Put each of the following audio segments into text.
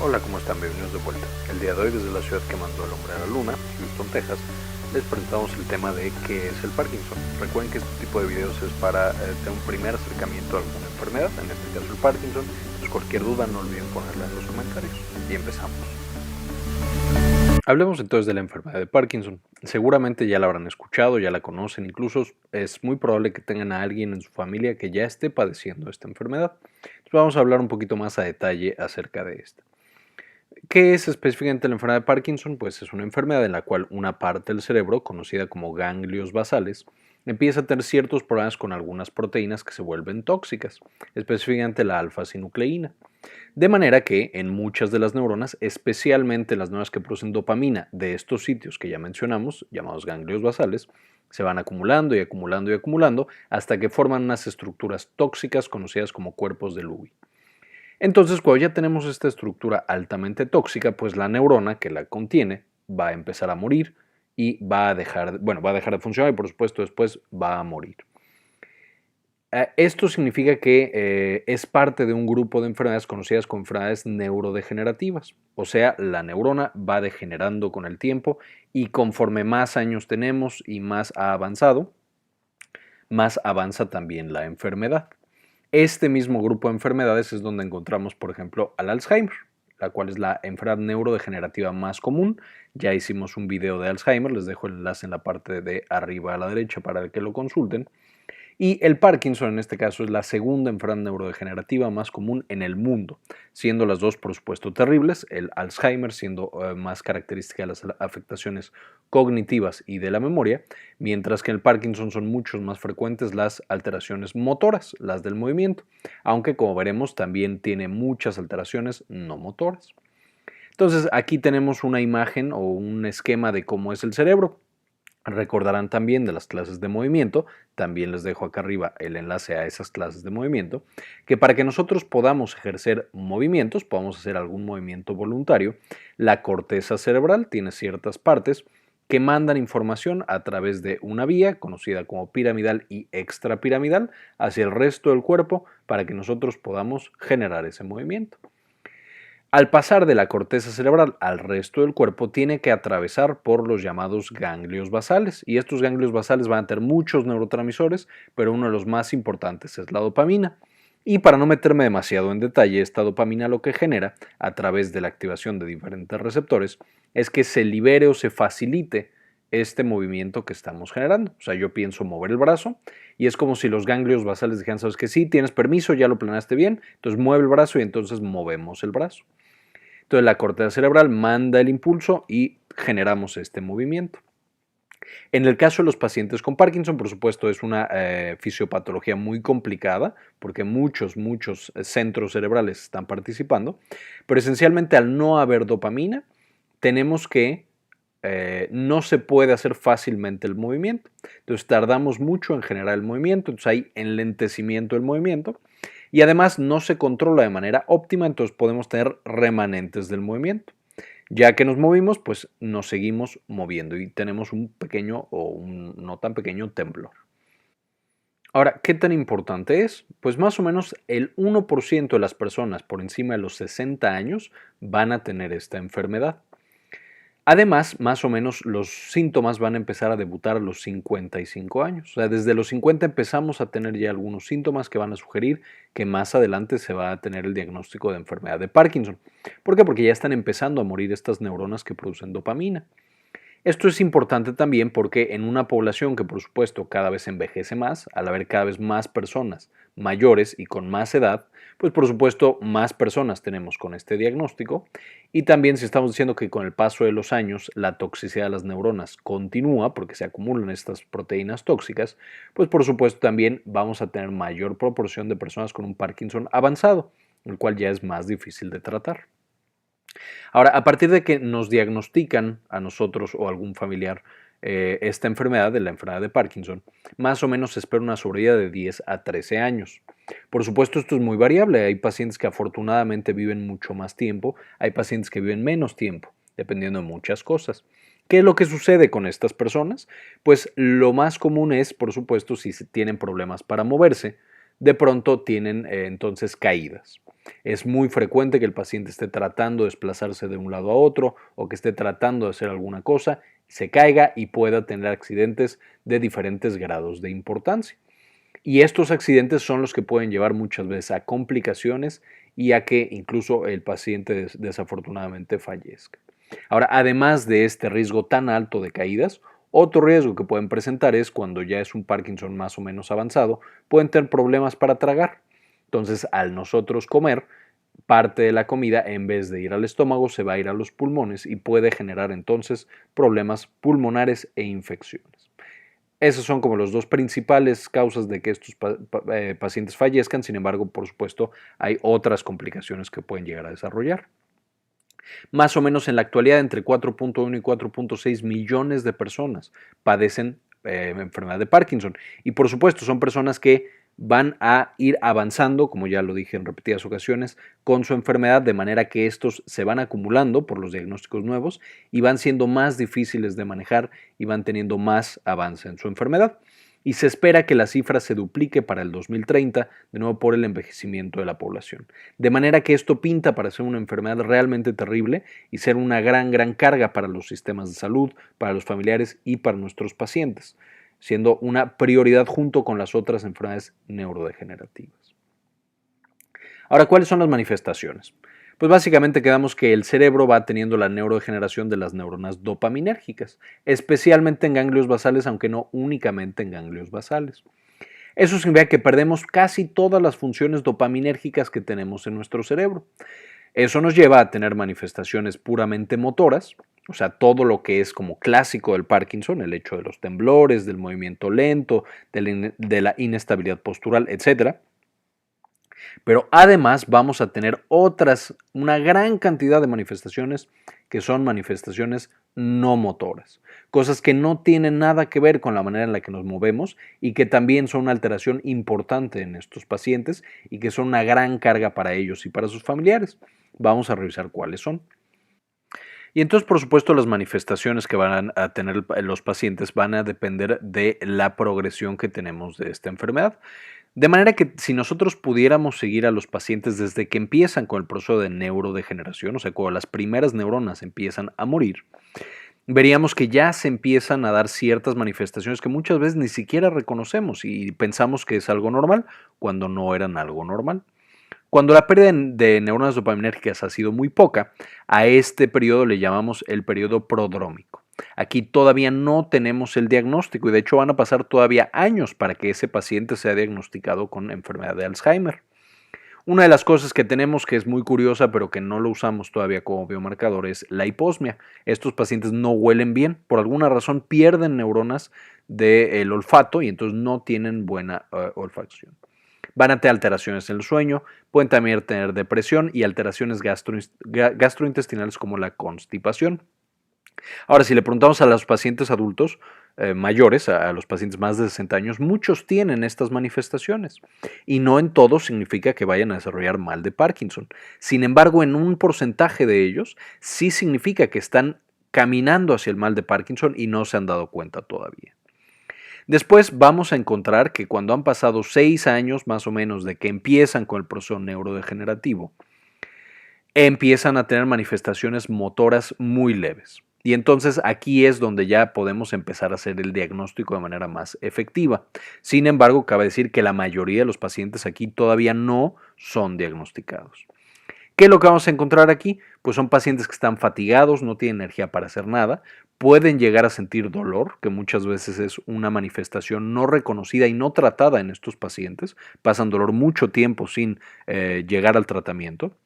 Hola, ¿cómo están? Bienvenidos de vuelta. El día de hoy, desde la ciudad que mandó al hombre a la luna, Houston, Texas, les presentamos el tema de qué es el Parkinson. Recuerden que este tipo de videos es para tener un primer acercamiento a alguna enfermedad, en este caso el Parkinson. Entonces, cualquier duda no olviden ponerla en los comentarios. Y empezamos. Hablemos entonces de la enfermedad de Parkinson. Seguramente ya la habrán escuchado, ya la conocen, incluso es muy probable que tengan a alguien en su familia que ya esté padeciendo esta enfermedad. Entonces vamos a hablar un poquito más a detalle acerca de esta. ¿Qué es específicamente la enfermedad de Parkinson? Pues es una enfermedad en la cual una parte del cerebro, conocida como ganglios basales, empieza a tener ciertos problemas con algunas proteínas que se vuelven tóxicas, específicamente la alfa-sinucleína. De manera que en muchas de las neuronas, especialmente las neuronas que producen dopamina de estos sitios que ya mencionamos, llamados ganglios basales, se van acumulando y acumulando y acumulando hasta que forman unas estructuras tóxicas conocidas como cuerpos de Lewy. Entonces, cuando ya tenemos esta estructura altamente tóxica, pues la neurona que la contiene va a empezar a morir y va a dejar de funcionar y por supuesto después va a morir. Esto significa que es parte de un grupo de enfermedades conocidas como enfermedades neurodegenerativas, o sea, la neurona va degenerando con el tiempo y conforme más años tenemos y más ha avanzado, más avanza también la enfermedad. Este mismo grupo de enfermedades es donde encontramos, por ejemplo, al Alzheimer, la cual es la enfermedad neurodegenerativa más común. Ya hicimos un video de Alzheimer, les dejo el enlace en la parte de arriba a la derecha para que lo consulten. Y el Parkinson, en este caso, es la segunda enfermedad neurodegenerativa más común en el mundo, siendo las dos, por supuesto, terribles, el Alzheimer siendo más característica de las afectaciones cognitivas y de la memoria, mientras que en el Parkinson son mucho más frecuentes las alteraciones motoras, las del movimiento, aunque como veremos también tiene muchas alteraciones no motoras. Entonces aquí tenemos una imagen o un esquema de cómo es el cerebro. Recordarán también de las clases de movimiento, también les dejo acá arriba el enlace a esas clases de movimiento, que para que nosotros podamos ejercer movimientos, podamos hacer algún movimiento voluntario, la corteza cerebral tiene ciertas partes que mandan información a través de una vía conocida como piramidal y extrapiramidal hacia el resto del cuerpo para que nosotros podamos generar ese movimiento. Al pasar de la corteza cerebral al resto del cuerpo, tiene que atravesar por los llamados ganglios basales. Y estos ganglios basales van a tener muchos neurotransmisores, pero uno de los más importantes es la dopamina. Y para no meterme demasiado en detalle, esta dopamina lo que genera, a través de la activación de diferentes receptores, es que se libere o se facilite este movimiento que estamos generando. O sea, yo pienso mover el brazo y es como si los ganglios basales dijeran, sabes que sí, tienes permiso, ya lo planeaste bien, entonces mueve el brazo y entonces movemos el brazo. Entonces la corteza cerebral manda el impulso y generamos este movimiento. En el caso de los pacientes con Parkinson, por supuesto, es una fisiopatología muy complicada porque muchos centros cerebrales están participando, pero esencialmente al no haber dopamina, tenemos que no se puede hacer fácilmente el movimiento. Entonces tardamos mucho en generar el movimiento, entonces hay enlentecimiento del movimiento y además no se controla de manera óptima, entonces podemos tener remanentes del movimiento. Ya que nos movimos, pues nos seguimos moviendo y tenemos un pequeño o un no tan pequeño temblor. Ahora, ¿qué tan importante es? Pues más o menos el 1% de las personas por encima de los 60 años van a tener esta enfermedad. Además, más o menos los síntomas van a empezar a debutar a los 55 años. O sea, desde los 50 empezamos a tener ya algunos síntomas que van a sugerir que más adelante se va a tener el diagnóstico de enfermedad de Parkinson. ¿Por qué? Porque ya están empezando a morir estas neuronas que producen dopamina. Esto es importante también porque en una población que por supuesto cada vez envejece más, al haber cada vez más personas mayores y con más edad, pues por supuesto más personas tenemos con este diagnóstico y también si estamos diciendo que con el paso de los años la toxicidad de las neuronas continúa porque se acumulan estas proteínas tóxicas, pues por supuesto también vamos a tener mayor proporción de personas con un Parkinson avanzado, el cual ya es más difícil de tratar. Ahora, a partir de que nos diagnostican a nosotros o a algún familiar esta enfermedad, de la enfermedad de Parkinson, más o menos se espera una sobrevida de 10 a 13 años. Por supuesto, esto es muy variable. Hay pacientes que afortunadamente viven mucho más tiempo, hay pacientes que viven menos tiempo, dependiendo de muchas cosas. ¿Qué es lo que sucede con estas personas? Pues lo más común es, por supuesto, si tienen problemas para moverse, de pronto tienen entonces caídas. Es muy frecuente que el paciente esté tratando de desplazarse de un lado a otro o que esté tratando de hacer alguna cosa, se caiga y pueda tener accidentes de diferentes grados de importancia. Y estos accidentes son los que pueden llevar muchas veces a complicaciones y a que incluso el paciente desafortunadamente fallezca. Ahora, además de este riesgo tan alto de caídas, otro riesgo que pueden presentar es cuando ya es un Parkinson más o menos avanzado, pueden tener problemas para tragar. Entonces, al nosotros comer, parte de la comida, en vez de ir al estómago, se va a ir a los pulmones y puede generar entonces problemas pulmonares e infecciones. Esas son como las dos principales causas de que estos pacientes fallezcan. Sin embargo, por supuesto, hay otras complicaciones que pueden llegar a desarrollar. Más o menos en la actualidad, entre 4.1 y 4.6 millones de personas padecen enfermedad de Parkinson. Y por supuesto, son personas que van a ir avanzando, como ya lo dije en repetidas ocasiones, con su enfermedad, de manera que estos se van acumulando por los diagnósticos nuevos y van siendo más difíciles de manejar y van teniendo más avance en su enfermedad. Y se espera que la cifra se duplique para el 2030, de nuevo por el envejecimiento de la población. De manera que esto pinta para ser una enfermedad realmente terrible y ser una gran carga para los sistemas de salud, para los familiares y para nuestros pacientes, siendo una prioridad junto con las otras enfermedades neurodegenerativas. Ahora, ¿cuáles son las manifestaciones? Pues básicamente quedamos que el cerebro va teniendo la neurodegeneración de las neuronas dopaminérgicas, especialmente en ganglios basales, aunque no únicamente en ganglios basales. Eso significa que perdemos casi todas las funciones dopaminérgicas que tenemos en nuestro cerebro. Eso nos lleva a tener manifestaciones puramente motoras, o sea, todo lo que es como clásico del Parkinson, el hecho de los temblores, del movimiento lento, de la inestabilidad postural, etc. Pero además vamos a tener una gran cantidad de manifestaciones que son manifestaciones no motoras, cosas que no tienen nada que ver con la manera en la que nos movemos y que también son una alteración importante en estos pacientes y que son una gran carga para ellos y para sus familiares. Vamos a revisar cuáles son. Y entonces, por supuesto, las manifestaciones que van a tener los pacientes van a depender de la progresión que tenemos de esta enfermedad. De manera que si nosotros pudiéramos seguir a los pacientes desde que empiezan con el proceso de neurodegeneración, o sea, cuando las primeras neuronas empiezan a morir, veríamos que ya se empiezan a dar ciertas manifestaciones que muchas veces ni siquiera reconocemos y pensamos que es algo normal cuando no eran algo normal. Cuando la pérdida de neuronas dopaminérgicas ha sido muy poca, a este periodo le llamamos el periodo prodrómico. Aquí todavía no tenemos el diagnóstico y de hecho van a pasar todavía años para que ese paciente sea diagnosticado con enfermedad de Alzheimer. Una de las cosas que tenemos que es muy curiosa pero que no lo usamos todavía como biomarcador es la hiposmia. Estos pacientes no huelen bien, por alguna razón pierden neuronas del olfato y entonces no tienen buena olfacción. Van a tener alteraciones en el sueño, pueden también tener depresión y alteraciones gastrointestinales como la constipación. Ahora, si le preguntamos a los pacientes adultos mayores, a los pacientes más de 60 años, muchos tienen estas manifestaciones y no en todos significa que vayan a desarrollar mal de Parkinson. Sin embargo, en un porcentaje de ellos sí significa que están caminando hacia el mal de Parkinson y no se han dado cuenta todavía. Después vamos a encontrar que cuando han pasado 6 años más o menos de que empiezan con el proceso neurodegenerativo, empiezan a tener manifestaciones motoras muy leves. Y entonces aquí es donde ya podemos empezar a hacer el diagnóstico de manera más efectiva. Sin embargo, cabe decir que la mayoría de los pacientes aquí todavía no son diagnosticados. ¿Qué es lo que vamos a encontrar aquí? Pues son pacientes que están fatigados, no tienen energía para hacer nada, pueden llegar a sentir dolor, que muchas veces es una manifestación no reconocida y no tratada en estos pacientes, pasan dolor mucho tiempo sin llegar al tratamiento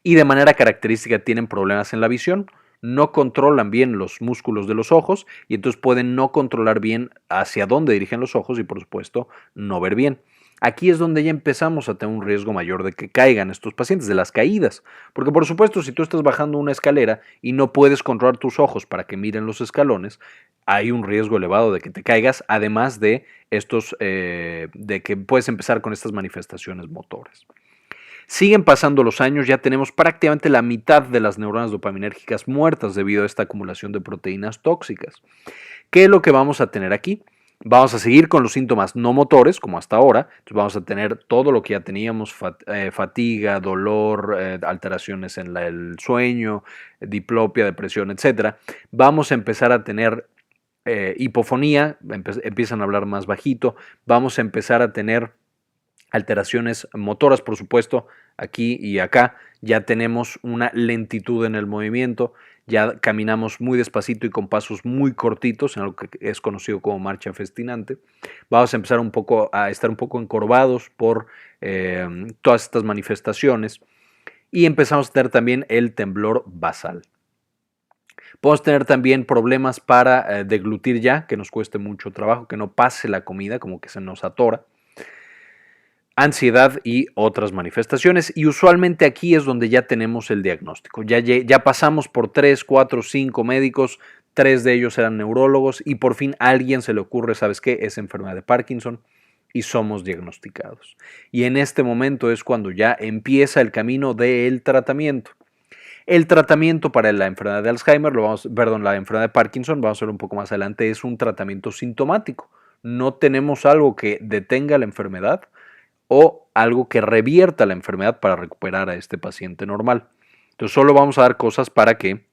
y de manera característica tienen problemas en la visión, no controlan bien los músculos de los ojos y entonces pueden no controlar bien hacia dónde dirigen los ojos y por supuesto no ver bien. Aquí es donde ya empezamos a tener un riesgo mayor de que caigan estos pacientes, de las caídas. Porque por supuesto, si tú estás bajando una escalera y no puedes controlar tus ojos para que miren los escalones, hay un riesgo elevado de que te caigas, además de de que puedes empezar con estas manifestaciones motoras. Siguen pasando los años, ya tenemos prácticamente la mitad de las neuronas dopaminérgicas muertas debido a esta acumulación de proteínas tóxicas. ¿Qué es lo que vamos a tener aquí? Vamos a seguir con los síntomas no motores, como hasta ahora. Entonces vamos a tener todo lo que ya teníamos, fatiga, dolor, alteraciones en el sueño, diplopia, depresión, etc. Vamos a empezar a tener hipofonía, empiezan a hablar más bajito. Vamos a empezar a tener alteraciones motoras, por supuesto, aquí y acá. Ya tenemos una lentitud en el movimiento, ya caminamos muy despacito y con pasos muy cortitos, en lo que es conocido como marcha festinante. Vamos a empezar a estar un poco encorvados por todas estas manifestaciones y empezamos a tener también el temblor basal. Podemos tener también problemas para deglutir ya, que nos cueste mucho trabajo, que no pase la comida, como que se nos atora. Ansiedad y otras manifestaciones, y usualmente aquí es donde ya tenemos el diagnóstico. Ya pasamos por 3, 4, 5 médicos, 3 de ellos eran neurólogos y por fin a alguien se le ocurre, ¿sabes qué? Es enfermedad de Parkinson y somos diagnosticados. Y en este momento es cuando ya empieza el camino del tratamiento. El tratamiento para la enfermedad de Alzheimer, la enfermedad de Parkinson, vamos a ver un poco más adelante, es un tratamiento sintomático. No tenemos algo que detenga la enfermedad o algo que revierta la enfermedad para recuperar a este paciente normal. Entonces solo vamos a dar cosas para que,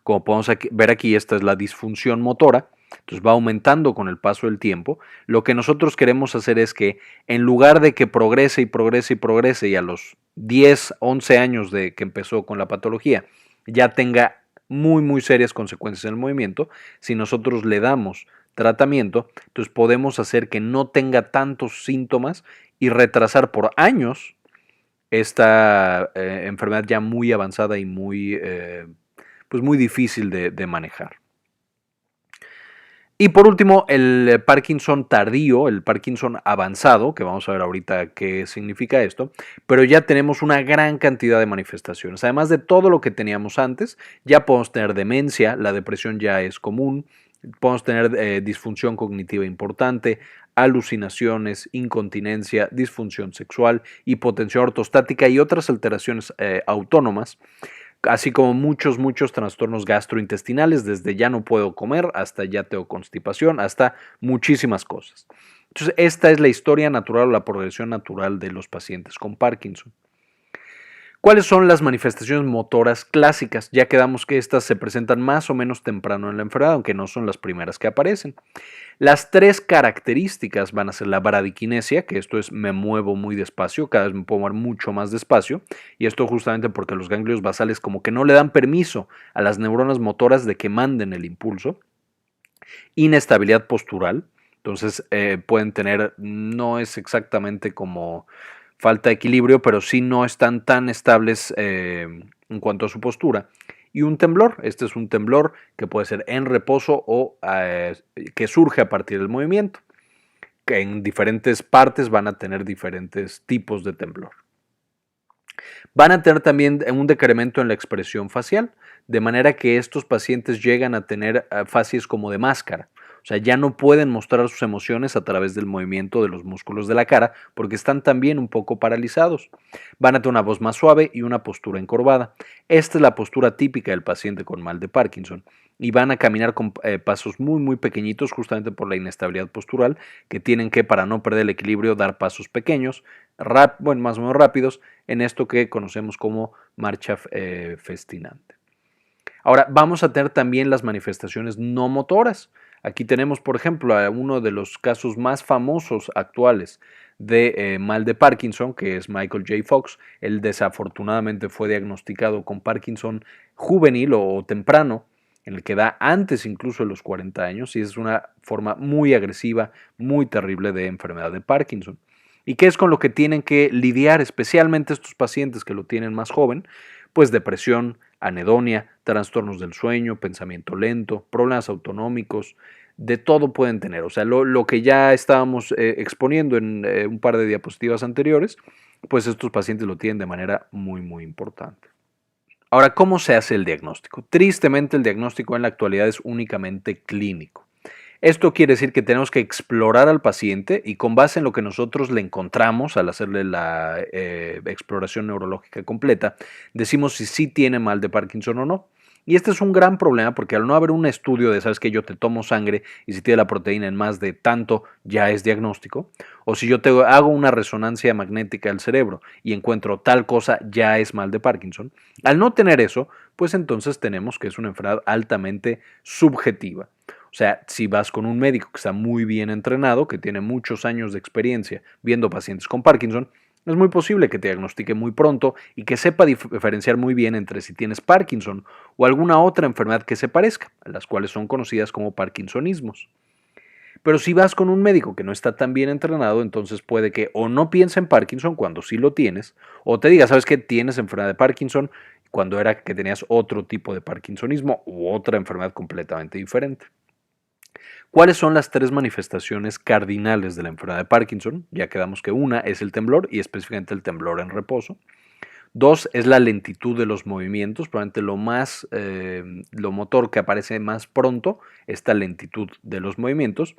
como podemos ver aquí, esta es la disfunción motora, entonces va aumentando con el paso del tiempo. Lo que nosotros queremos hacer es que en lugar de que progrese y progrese y progrese y a los 10, 11 años de que empezó con la patología ya tenga muy serias consecuencias en el movimiento, si nosotros le damos tratamiento, entonces podemos hacer que no tenga tantos síntomas y retrasar por años esta enfermedad ya muy avanzada y muy difícil de manejar. Y por último, el Parkinson tardío, el Parkinson avanzado, que vamos a ver ahorita qué significa esto, pero ya tenemos una gran cantidad de manifestaciones. Además de todo lo que teníamos antes, ya podemos tener demencia, la depresión ya es común, podemos tener disfunción cognitiva importante, alucinaciones, incontinencia, disfunción sexual, hipotensión ortostática y otras alteraciones autónomas, así como muchos trastornos gastrointestinales, desde ya no puedo comer hasta ya tengo constipación, hasta muchísimas cosas. Entonces, esta es la historia natural o la progresión natural de los pacientes con Parkinson. ¿Cuáles son las manifestaciones motoras clásicas? Ya quedamos que estas se presentan más o menos temprano en la enfermedad, aunque no son las primeras que aparecen. Las 3 características van a ser la bradiquinesia, que esto es me muevo muy despacio, cada vez me puedo mover mucho más despacio, y esto justamente porque los ganglios basales como que no le dan permiso a las neuronas motoras de que manden el impulso. Inestabilidad postural, entonces pueden tener, no es exactamente como falta de equilibrio, pero sí no están tan estables en cuanto a su postura. Y un temblor, este es un temblor que puede ser en reposo o que surge a partir del movimiento, que en diferentes partes van a tener diferentes tipos de temblor. Van a tener también un decremento en la expresión facial, de manera que estos pacientes llegan a tener facies como de máscara. O sea, ya no pueden mostrar sus emociones a través del movimiento de los músculos de la cara porque están también un poco paralizados. Van a tener una voz más suave y una postura encorvada. Esta es la postura típica del paciente con mal de Parkinson. Y van a caminar con pasos muy pequeñitos justamente por la inestabilidad postural, que tienen que, para no perder el equilibrio, dar pasos pequeños, más o menos rápidos, en esto que conocemos como marcha festinante. Ahora, vamos a tener también las manifestaciones no motoras. Aquí tenemos, por ejemplo, a uno de los casos más famosos actuales de mal de Parkinson, que es Michael J. Fox. Él desafortunadamente fue diagnosticado con Parkinson juvenil o temprano, en el que da antes incluso de los 40 años, y es una forma muy agresiva, muy terrible de enfermedad de Parkinson. ¿Y qué es con lo que tienen que lidiar especialmente estos pacientes que lo tienen más joven? Pues depresión, anedonia, trastornos del sueño, pensamiento lento, problemas autonómicos, de todo pueden tener. O sea, lo que ya estábamos exponiendo en un par de diapositivas anteriores, pues estos pacientes lo tienen de manera muy importante. Ahora, ¿cómo se hace el diagnóstico? Tristemente, el diagnóstico en la actualidad es únicamente clínico. Esto quiere decir que tenemos que explorar al paciente y con base en lo que nosotros le encontramos al hacerle la exploración neurológica completa, decimos si sí tiene mal de Parkinson o no. Y este es un gran problema porque al no haber un estudio de, sabes que yo te tomo sangre y si tiene la proteína en más de tanto ya es diagnóstico, o si yo te hago una resonancia magnética del cerebro y encuentro tal cosa ya es mal de Parkinson, al no tener eso, pues entonces tenemos que es una enfermedad altamente subjetiva. O sea, si vas con un médico que está muy bien entrenado, que tiene muchos años de experiencia viendo pacientes con Parkinson, es muy posible que te diagnostique muy pronto y que sepa diferenciar muy bien entre si tienes Parkinson o alguna otra enfermedad que se parezca, las cuales son conocidas como parkinsonismos. Pero si vas con un médico que no está tan bien entrenado, entonces puede que o no piense en Parkinson cuando sí lo tienes, o te diga, sabes que tienes enfermedad de Parkinson cuando era que tenías otro tipo de parkinsonismo u otra enfermedad completamente diferente. ¿Cuáles son las tres manifestaciones cardinales de la enfermedad de Parkinson? Ya quedamos que una es el temblor y específicamente el temblor en reposo. Dos es la lentitud de los movimientos, probablemente lo motor que aparece más pronto, esta lentitud de los movimientos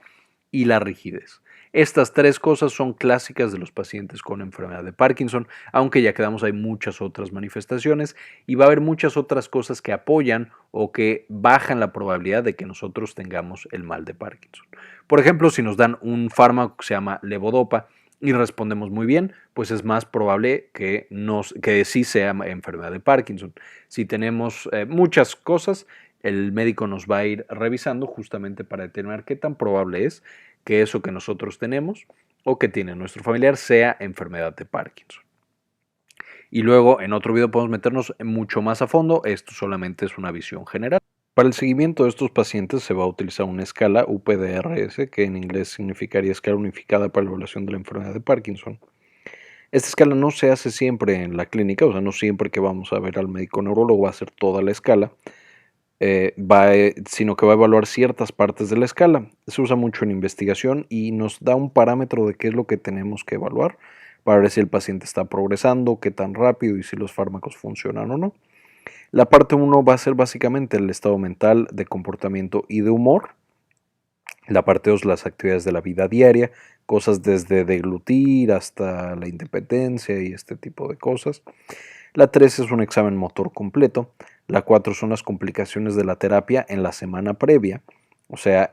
y la rigidez. Estas tres cosas son clásicas de los pacientes con enfermedad de Parkinson, aunque ya quedamos hay muchas otras manifestaciones y va a haber muchas otras cosas que apoyan o que bajan la probabilidad de que nosotros tengamos el mal de Parkinson. Por ejemplo, si nos dan un fármaco que se llama levodopa y respondemos muy bien, pues es más probable que sí sea enfermedad de Parkinson. Si tenemos muchas cosas, el médico nos va a ir revisando justamente para determinar qué tan probable es que eso que nosotros tenemos o que tiene nuestro familiar sea enfermedad de Parkinson. Y luego en otro video podemos meternos mucho más a fondo, esto solamente es una visión general. Para el seguimiento de estos pacientes se va a utilizar una escala UPDRS, que en inglés significaría escala unificada para la evaluación de la enfermedad de Parkinson. Esta escala no se hace siempre en la clínica, o sea, no siempre que vamos a ver al médico neurólogo va a hacer toda la escala, sino que va a evaluar ciertas partes de la escala. Se usa mucho en investigación y nos da un parámetro de qué es lo que tenemos que evaluar para ver si el paciente está progresando, qué tan rápido y si los fármacos funcionan o no. La parte 1 va a ser básicamente el estado mental, de comportamiento y de humor. La parte 2, las actividades de la vida diaria, cosas desde deglutir hasta la independencia y este tipo de cosas. La 3 es un examen motor completo. La 4 son las complicaciones de la terapia en la semana previa, o sea,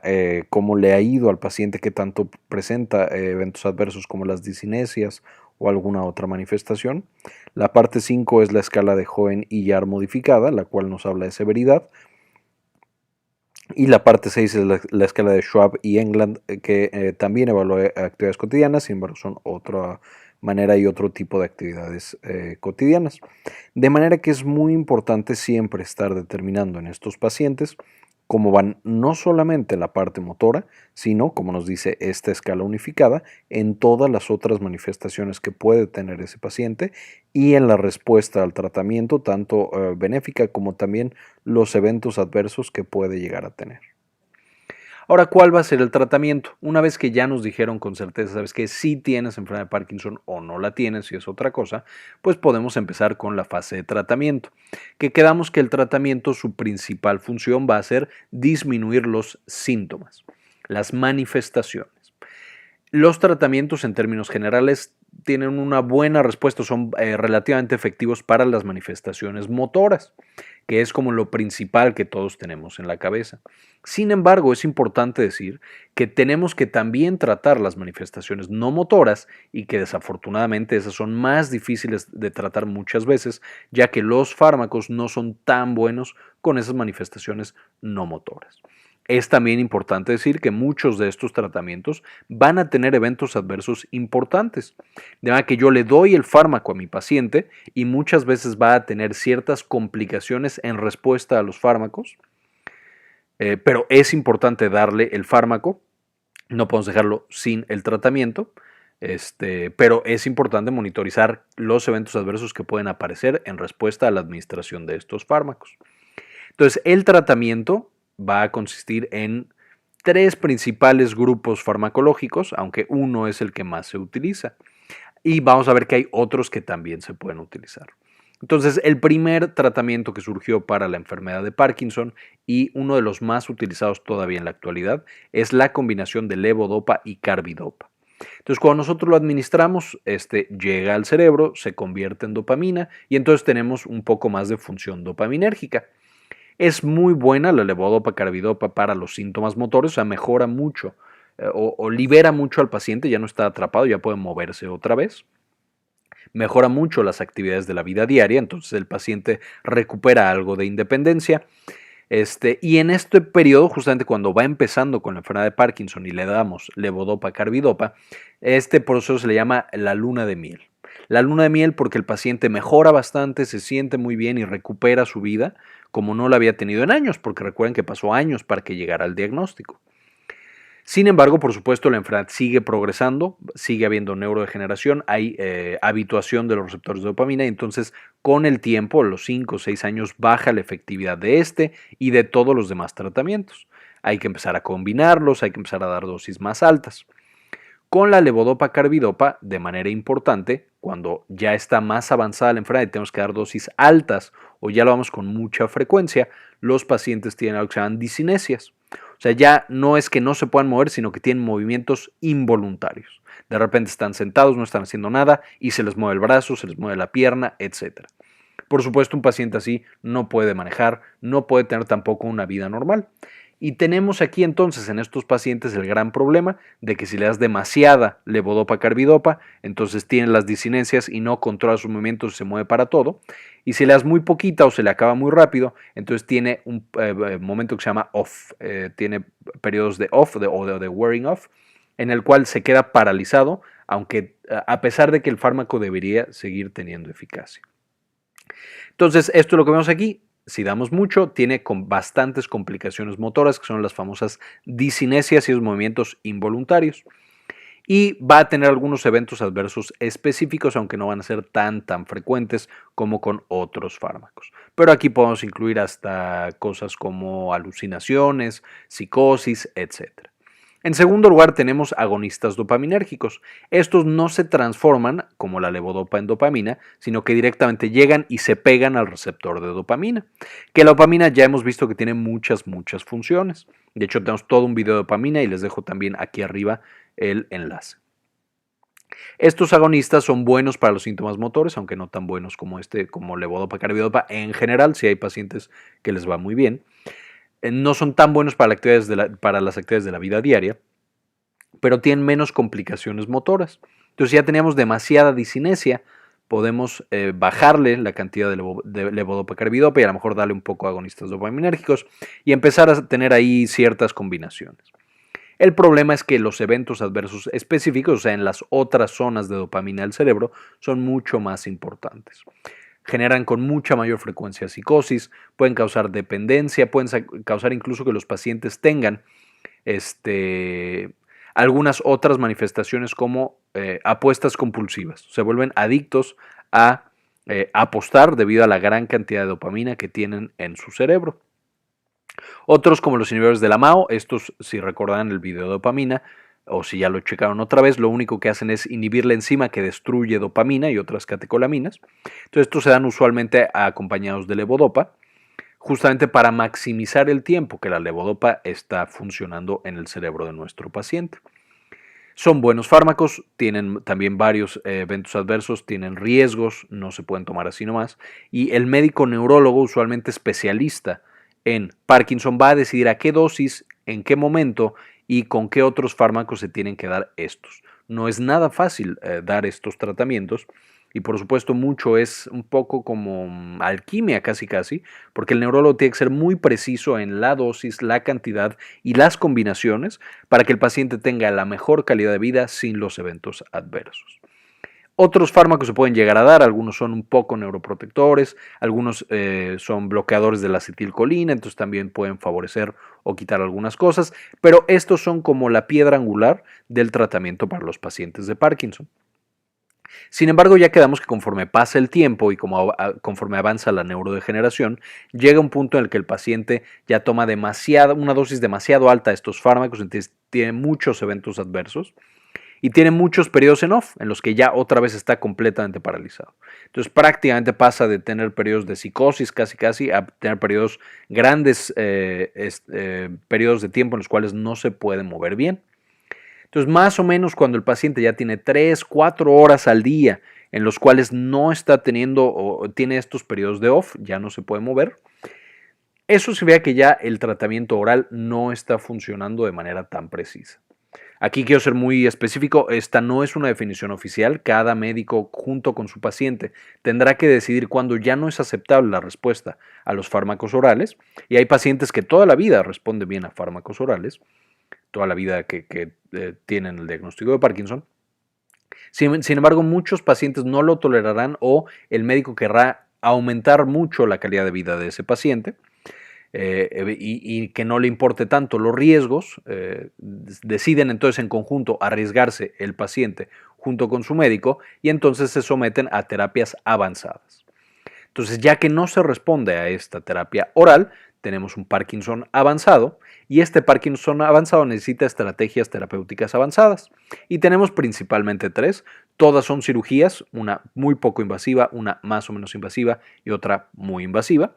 cómo le ha ido al paciente, que tanto presenta eventos adversos como las discinesias o alguna otra manifestación. La parte 5 es la escala de Hoehn y Yahr modificada, la cual nos habla de severidad. Y la parte 6 es la escala de Schwab y England, que también evalúa actividades cotidianas, sin embargo son otra manera y otro tipo de actividades cotidianas. De manera que es muy importante siempre estar determinando en estos pacientes cómo van no solamente en la parte motora, sino, como nos dice esta escala unificada, en todas las otras manifestaciones que puede tener ese paciente y en la respuesta al tratamiento, tanto benéfica como también los eventos adversos que puede llegar a tener. Ahora, ¿cuál va a ser el tratamiento? Una vez que ya nos dijeron con certeza, sabes que sí tienes enfermedad de Parkinson o no la tienes, si es otra cosa, pues podemos empezar con la fase de tratamiento. Que quedamos que el tratamiento, su principal función va a ser disminuir los síntomas, las manifestaciones. Los tratamientos en términos generales tienen una buena respuesta, son relativamente efectivos para las manifestaciones motoras, que es como lo principal que todos tenemos en la cabeza. Sin embargo, es importante decir que tenemos que también tratar las manifestaciones no motoras y que desafortunadamente esas son más difíciles de tratar muchas veces, ya que los fármacos no son tan buenos con esas manifestaciones no motoras. Es también importante decir que muchos de estos tratamientos van a tener eventos adversos importantes. De manera que yo le doy el fármaco a mi paciente y muchas veces va a tener ciertas complicaciones en respuesta a los fármacos, pero es importante darle el fármaco, no podemos dejarlo sin el tratamiento, pero es importante monitorizar los eventos adversos que pueden aparecer en respuesta a la administración de estos fármacos. Entonces, el tratamiento va a consistir en tres principales grupos farmacológicos, aunque uno es el que más se utiliza. Y vamos a ver que hay otros que también se pueden utilizar. Entonces, el primer tratamiento que surgió para la enfermedad de Parkinson y uno de los más utilizados todavía en la actualidad es la combinación de levodopa y carbidopa. Entonces, cuando nosotros lo administramos, llega al cerebro, se convierte en dopamina y entonces tenemos un poco más de función dopaminérgica. Es muy buena la levodopa carbidopa para los síntomas motores, o sea, mejora mucho o libera mucho al paciente, ya no está atrapado, ya puede moverse otra vez. Mejora mucho las actividades de la vida diaria, entonces el paciente recupera algo de independencia. Y en este periodo, justamente cuando va empezando con la enfermedad de Parkinson y le damos levodopa carbidopa, este proceso se le llama la luna de miel. La luna de miel porque el paciente mejora bastante, se siente muy bien y recupera su vida como no la había tenido en años, porque recuerden que pasó años para que llegara al diagnóstico. Sin embargo, por supuesto, la enfermedad sigue progresando, sigue habiendo neurodegeneración, hay habituación de los receptores de dopamina y entonces con el tiempo, a los 5 o 6 años, baja la efectividad de este y de todos los demás tratamientos. Hay que empezar a combinarlos, hay que empezar a dar dosis más altas. Con la levodopa carbidopa, de manera importante, cuando ya está más avanzada la enfermedad y tenemos que dar dosis altas o ya lo vamos con mucha frecuencia, los pacientes tienen algo que se llaman discinesias. O sea, ya no es que no se puedan mover, sino que tienen movimientos involuntarios. De repente están sentados, no están haciendo nada y se les mueve el brazo, se les mueve la pierna, etc. Por supuesto, un paciente así no puede manejar, no puede tener tampoco una vida normal. Y tenemos aquí entonces en estos pacientes el gran problema de que si le das demasiada levodopa carbidopa, entonces tiene las disinencias y no controla sus movimientos y se mueve para todo. Y si le das muy poquita o se le acaba muy rápido, entonces tiene un momento que se llama off, tiene periodos de off o de wearing off, en el cual se queda paralizado, aunque a pesar de que el fármaco debería seguir teniendo eficacia. Entonces, esto es lo que vemos aquí. Si damos mucho, tiene bastantes complicaciones motoras, que son las famosas discinesias y los movimientos involuntarios. Y va a tener algunos eventos adversos específicos, aunque no van a ser tan frecuentes como con otros fármacos. Pero aquí podemos incluir hasta cosas como alucinaciones, psicosis, etc. En segundo lugar, tenemos agonistas dopaminérgicos. Estos no se transforman, como la levodopa en dopamina, sino que directamente llegan y se pegan al receptor de dopamina. Que la dopamina ya hemos visto que tiene muchas funciones. De hecho, tenemos todo un video de dopamina y les dejo también aquí arriba el enlace. Estos agonistas son buenos para los síntomas motores, aunque no tan buenos como levodopa carbidopa en general, si hay pacientes que les va muy bien. No son tan buenos para las actividades de la vida diaria, pero tienen menos complicaciones motoras. Entonces, si ya teníamos demasiada discinesia, podemos bajarle la cantidad de levodopa carbidopa y a lo mejor darle un poco de agonistas dopaminérgicos y empezar a tener ahí ciertas combinaciones. El problema es que los eventos adversos específicos, o sea, en las otras zonas de dopamina del cerebro, son mucho más importantes. Generan con mucha mayor frecuencia psicosis, pueden causar dependencia, pueden causar incluso que los pacientes tengan algunas otras manifestaciones como apuestas compulsivas. Se vuelven adictos a apostar debido a la gran cantidad de dopamina que tienen en su cerebro. Otros como los inhibidores de la MAO, estos si recordarán el video de dopamina, o si ya lo checaron otra vez, lo único que hacen es inhibir la enzima que destruye dopamina y otras catecolaminas. Entonces estos se dan usualmente acompañados de levodopa, justamente para maximizar el tiempo que la levodopa está funcionando en el cerebro de nuestro paciente. Son buenos fármacos, tienen también varios eventos adversos, tienen riesgos, no se pueden tomar así nomás, y el médico neurólogo, usualmente especialista en Parkinson, va a decidir a qué dosis, en qué momento y con qué otros fármacos se tienen que dar estos. No es nada fácil dar estos tratamientos y por supuesto mucho es un poco como alquimia casi, porque el neurólogo tiene que ser muy preciso en la dosis, la cantidad y las combinaciones para que el paciente tenga la mejor calidad de vida sin los eventos adversos. Otros fármacos se pueden llegar a dar, algunos son un poco neuroprotectores, algunos son bloqueadores de la acetilcolina, entonces también pueden favorecer o quitar algunas cosas, pero estos son como la piedra angular del tratamiento para los pacientes de Parkinson. Sin embargo, ya quedamos que conforme pasa el tiempo y conforme avanza la neurodegeneración, llega un punto en el que el paciente ya toma una dosis demasiado alta de estos fármacos, entonces tiene muchos eventos adversos. Y tiene muchos periodos en off, en los que ya otra vez está completamente paralizado. Entonces prácticamente pasa de tener periodos de psicosis casi a tener periodos grandes, periodos de tiempo en los cuales no se puede mover bien. Entonces más o menos cuando el paciente ya tiene 3, 4 horas al día en los cuales no está teniendo o tiene estos periodos de off, ya no se puede mover, Eso significa que ya el tratamiento oral no está funcionando de manera tan precisa. Aquí quiero ser muy específico, esta no es una definición oficial, cada médico junto con su paciente tendrá que decidir cuándo ya no es aceptable la respuesta a los fármacos orales, y hay pacientes que toda la vida responden bien a fármacos orales, toda la vida que tienen el diagnóstico de Parkinson. Sin embargo, muchos pacientes no lo tolerarán o el médico querrá aumentar mucho la calidad de vida de ese paciente. Y que no le importe tanto los riesgos, deciden entonces en conjunto arriesgarse el paciente junto con su médico y entonces se someten a terapias avanzadas. Entonces, ya que no se responde a esta terapia oral, tenemos un Parkinson avanzado y este Parkinson avanzado necesita estrategias terapéuticas avanzadas. Y tenemos principalmente tres, todas son cirugías, una muy poco invasiva, una más o menos invasiva y otra muy invasiva.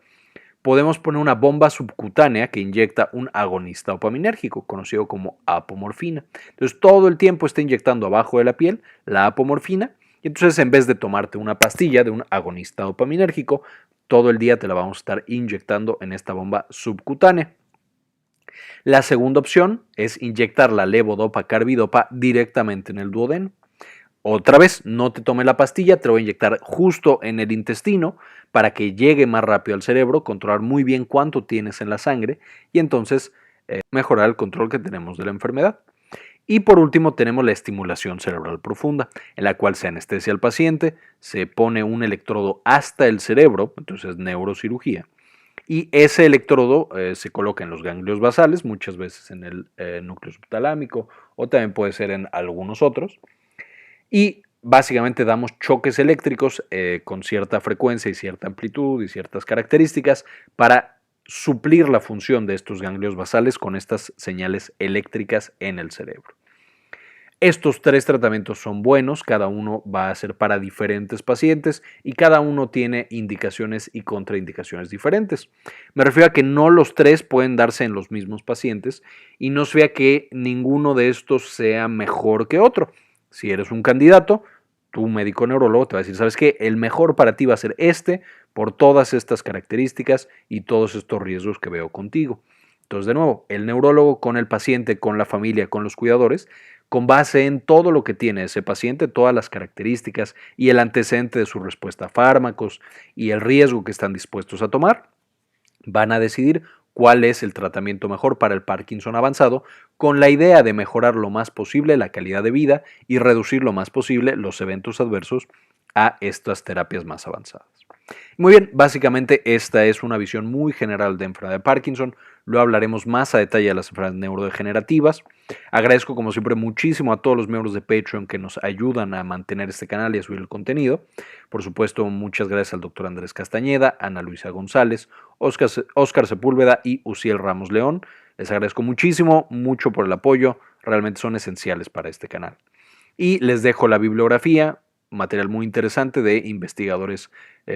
Podemos poner una bomba subcutánea que inyecta un agonista dopaminérgico, conocido como apomorfina. Entonces, todo el tiempo está inyectando abajo de la piel la apomorfina, y entonces en vez de tomarte una pastilla de un agonista dopaminérgico, todo el día te la vamos a estar inyectando en esta bomba subcutánea. La segunda opción es inyectar la levodopa-carbidopa directamente en el duodeno. Otra vez, no te tome la pastilla, te lo voy a inyectar justo en el intestino para que llegue más rápido al cerebro, controlar muy bien cuánto tienes en la sangre y entonces mejorar el control que tenemos de la enfermedad. Y por último tenemos la estimulación cerebral profunda, en la cual se anestesia al paciente, se pone un electrodo hasta el cerebro, entonces neurocirugía, y ese electrodo se coloca en los ganglios basales, muchas veces en el núcleo subtalámico o también puede ser en algunos otros. Y básicamente damos choques eléctricos con cierta frecuencia y cierta amplitud y ciertas características para suplir la función de estos ganglios basales con estas señales eléctricas en el cerebro. Estos tres tratamientos son buenos, cada uno va a ser para diferentes pacientes y cada uno tiene indicaciones y contraindicaciones diferentes. Me refiero a que no los tres pueden darse en los mismos pacientes y no se vea que ninguno de estos sea mejor que otro. Si eres un candidato, tu médico neurólogo te va a decir, ¿sabes qué? El mejor para ti va a ser este por todas estas características y todos estos riesgos que veo contigo. Entonces, de nuevo, el neurólogo con el paciente, con la familia, con los cuidadores, con base en todo lo que tiene ese paciente, todas las características y el antecedente de su respuesta a fármacos y el riesgo que están dispuestos a tomar, van a decidir cuál es el tratamiento mejor para el Parkinson avanzado, con la idea de mejorar lo más posible la calidad de vida y reducir lo más posible los eventos adversos a estas terapias más avanzadas. Muy bien, básicamente esta es una visión muy general de enfermedad de Parkinson. Lo hablaremos más a detalle de las enfermedades neurodegenerativas. Agradezco como siempre muchísimo a todos los miembros de Patreon que nos ayudan a mantener este canal y a subir el contenido. Por supuesto, muchas gracias al doctor Andrés Castañeda, Ana Luisa González, Óscar Sepúlveda y Uciel Ramos León. Les agradezco mucho por el apoyo. Realmente son esenciales para este canal. Y les dejo la bibliografía, material muy interesante de investigadores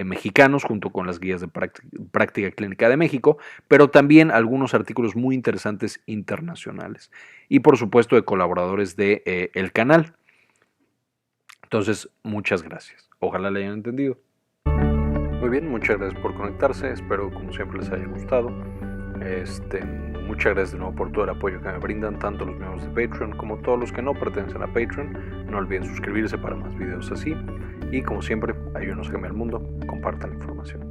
mexicanos junto con las guías de práctica clínica de México, pero también algunos artículos muy interesantes internacionales y por supuesto de colaboradores de el canal. Entonces, muchas gracias. Ojalá le hayan entendido. Muy bien, muchas gracias por conectarse. Espero como siempre les haya gustado. Muchas gracias de nuevo por todo el apoyo que me brindan, tanto los miembros de Patreon como todos los que no pertenecen a Patreon. No olviden suscribirse para más videos así. Y como siempre, ayúdenos a cambiar el mundo, compartan la información.